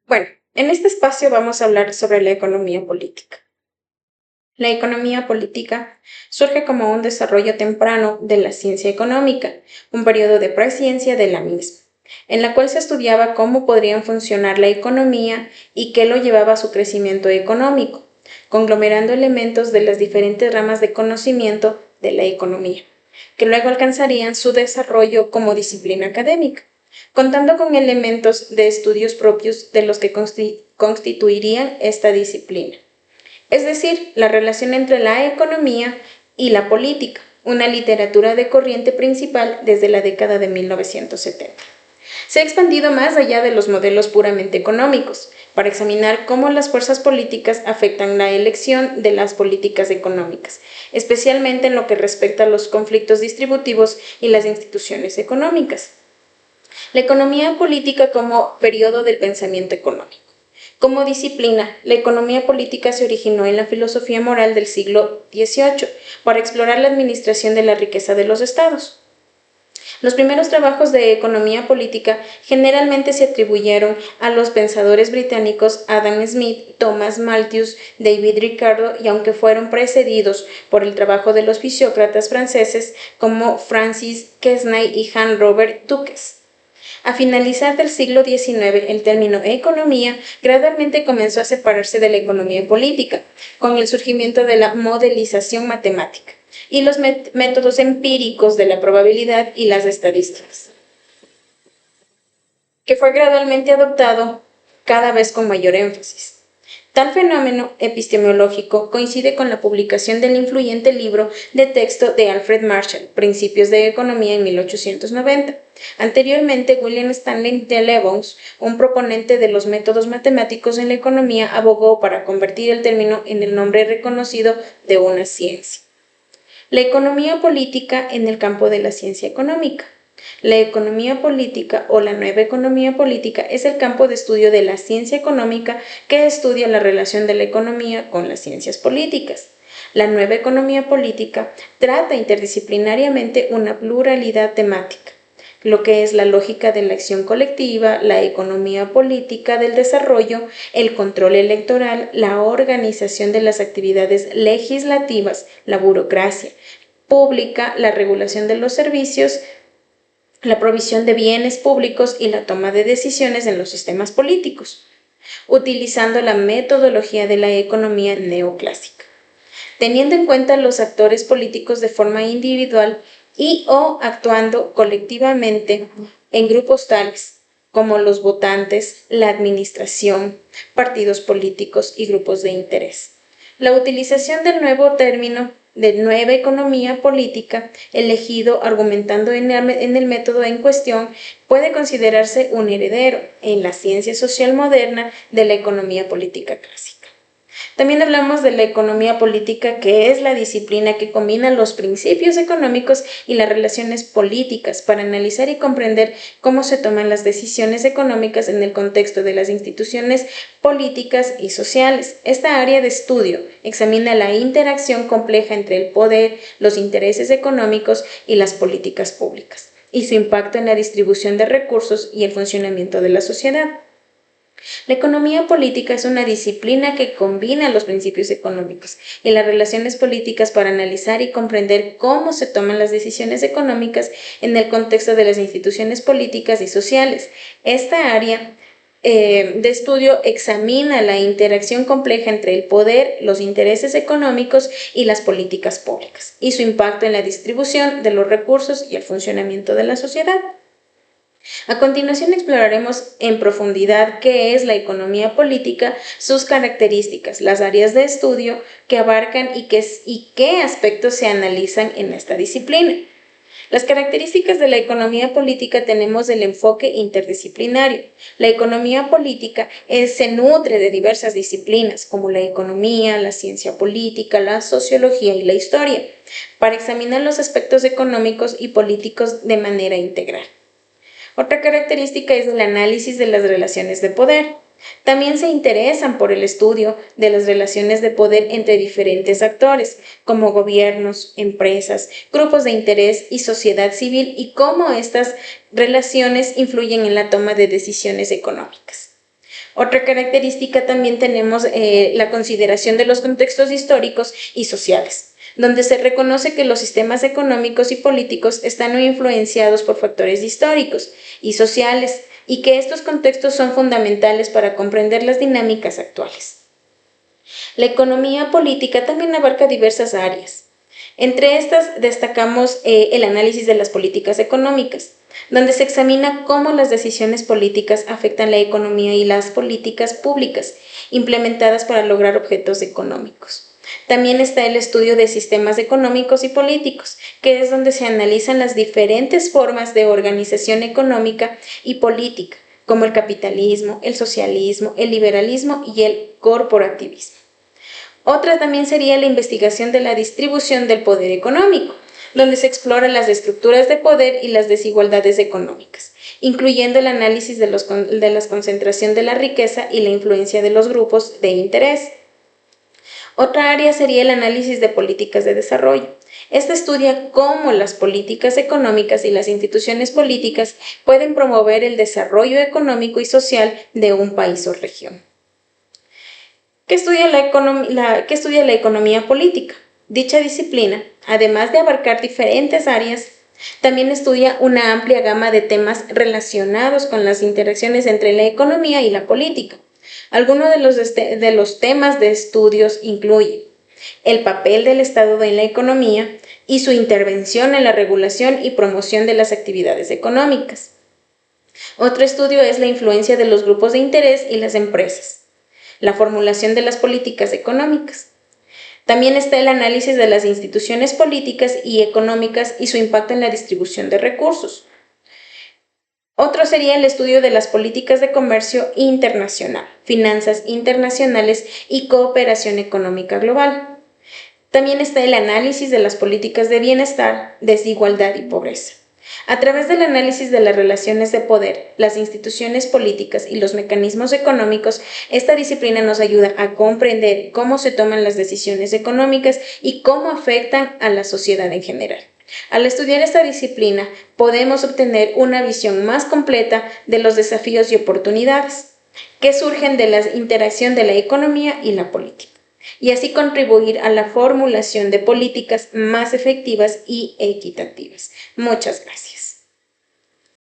Bueno, en este espacio vamos a hablar sobre la economía política. La economía política surge como un desarrollo temprano de la ciencia económica, un periodo de presciencia de la misma, en la cual se estudiaba cómo podrían funcionar la economía y qué lo llevaba a su crecimiento económico, conglomerando elementos de las diferentes ramas de conocimiento de la economía, que luego alcanzarían su desarrollo como disciplina académica, contando con elementos de estudios propios de los que constituirían esta disciplina, es decir, la relación entre la economía y la política, una literatura de corriente principal desde la década de 1970. Se ha expandido más allá de los modelos puramente económicos, para examinar cómo las fuerzas políticas afectan la elección de las políticas económicas, especialmente en lo que respecta a los conflictos distributivos y las instituciones económicas. La economía política como periodo del pensamiento económico. Como disciplina, la economía política se originó en la filosofía moral del siglo XVIII para explorar la administración de la riqueza de los estados. Los primeros trabajos de economía política generalmente se atribuyeron a los pensadores británicos Adam Smith, Thomas Malthus, David Ricardo, y aunque fueron precedidos por el trabajo de los fisiócratas franceses como Francis Quesnay y Jean Robert Duques. A finalizar del siglo XIX, el término economía gradualmente comenzó a separarse de la economía política, con el surgimiento de la modelización matemática y los métodos empíricos de la probabilidad y las estadísticas, que fue gradualmente adoptado cada vez con mayor énfasis. Tal fenómeno epistemológico coincide con la publicación del influyente libro de texto de Alfred Marshall, Principios de Economía, en 1890. Anteriormente, William Stanley de Lebons, un proponente de los métodos matemáticos en la economía, abogó para convertir el término en el nombre reconocido de una ciencia. La economía política en el campo de la ciencia económica. La economía política o la nueva economía política es el campo de estudio de la ciencia económica que estudia la relación de la economía con las ciencias políticas. La nueva economía política trata interdisciplinariamente una pluralidad temática, lo que es la lógica de la acción colectiva, la economía política del desarrollo, el control electoral, la organización de las actividades legislativas, la burocracia pública, la regulación de los servicios, la provisión de bienes públicos y la toma de decisiones en los sistemas políticos, utilizando la metodología de la economía neoclásica, teniendo en cuenta los actores políticos de forma individual y o actuando colectivamente en grupos tales como los votantes, la administración, partidos políticos y grupos de interés. La utilización del nuevo término de nueva economía política, elegido argumentando en el método en cuestión, puede considerarse un heredero en la ciencia social moderna de la economía política clásica. También hablamos de la economía política, que es la disciplina que combina los principios económicos y las relaciones políticas para analizar y comprender cómo se toman las decisiones económicas en el contexto de las instituciones políticas y sociales. Esta área de estudio examina la interacción compleja entre el poder, los intereses económicos y las políticas públicas, y su impacto en la distribución de recursos y el funcionamiento de la sociedad. La economía política es una disciplina que combina los principios económicos y las relaciones políticas para analizar y comprender cómo se toman las decisiones económicas en el contexto de las instituciones políticas y sociales. Esta área de estudio examina la interacción compleja entre el poder, los intereses económicos y las políticas públicas, y su impacto en la distribución de los recursos y el funcionamiento de la sociedad. A continuación exploraremos en profundidad qué es la economía política, sus características, las áreas de estudio que abarcan y qué aspectos se analizan en esta disciplina. Las características de la economía política: tenemos el enfoque interdisciplinario. La economía política se nutre de diversas disciplinas como la economía, la ciencia política, la sociología y la historia, para examinar los aspectos económicos y políticos de manera integral. Otra característica es el análisis de las relaciones de poder. También se interesan por el estudio de las relaciones de poder entre diferentes actores, como gobiernos, empresas, grupos de interés y sociedad civil, y cómo estas relaciones influyen en la toma de decisiones económicas. Otra característica también tenemos la consideración de los contextos históricos y sociales, donde se reconoce que los sistemas económicos y políticos están influenciados por factores históricos y sociales y que estos contextos son fundamentales para comprender las dinámicas actuales. La economía política también abarca diversas áreas. Entre estas destacamos el análisis de las políticas económicas, donde se examina cómo las decisiones políticas afectan la economía y las políticas públicas implementadas para lograr objetivos económicos. También está el estudio de sistemas económicos y políticos, que es donde se analizan las diferentes formas de organización económica y política, como el capitalismo, el socialismo, el liberalismo y el corporativismo. Otra también sería la investigación de la distribución del poder económico, donde se exploran las estructuras de poder y las desigualdades económicas, incluyendo el análisis de la concentración de la riqueza y la influencia de los grupos de interés. Otra área sería el análisis de políticas de desarrollo. Esta estudia cómo las políticas económicas y las instituciones políticas pueden promover el económico y social de un país o región. ¿Qué estudia la economía política? Dicha disciplina, además de abarcar diferentes áreas, también estudia una amplia gama de temas relacionados con las interacciones entre la economía y la política. Algunos de los temas de estudios incluyen el papel del Estado en la economía y su intervención en la regulación y promoción de las actividades económicas. Otro estudio es la influencia de los grupos de interés y las empresas, la formulación de las políticas económicas. También está el análisis de las instituciones políticas y económicas y su impacto en la distribución de recursos. Otro sería el estudio de las políticas de comercio internacional, finanzas internacionales y cooperación económica global. También está el análisis de las políticas de bienestar, desigualdad y pobreza. A través del análisis de las relaciones de poder, las instituciones políticas y los mecanismos económicos, esta disciplina nos ayuda a comprender cómo se toman las decisiones económicas y cómo afectan a la sociedad en general. Al estudiar esta disciplina, podemos obtener una visión más completa de los desafíos y oportunidades que surgen de la interacción de la economía y la política, y así contribuir a la formulación de políticas más efectivas y equitativas. Muchas gracias.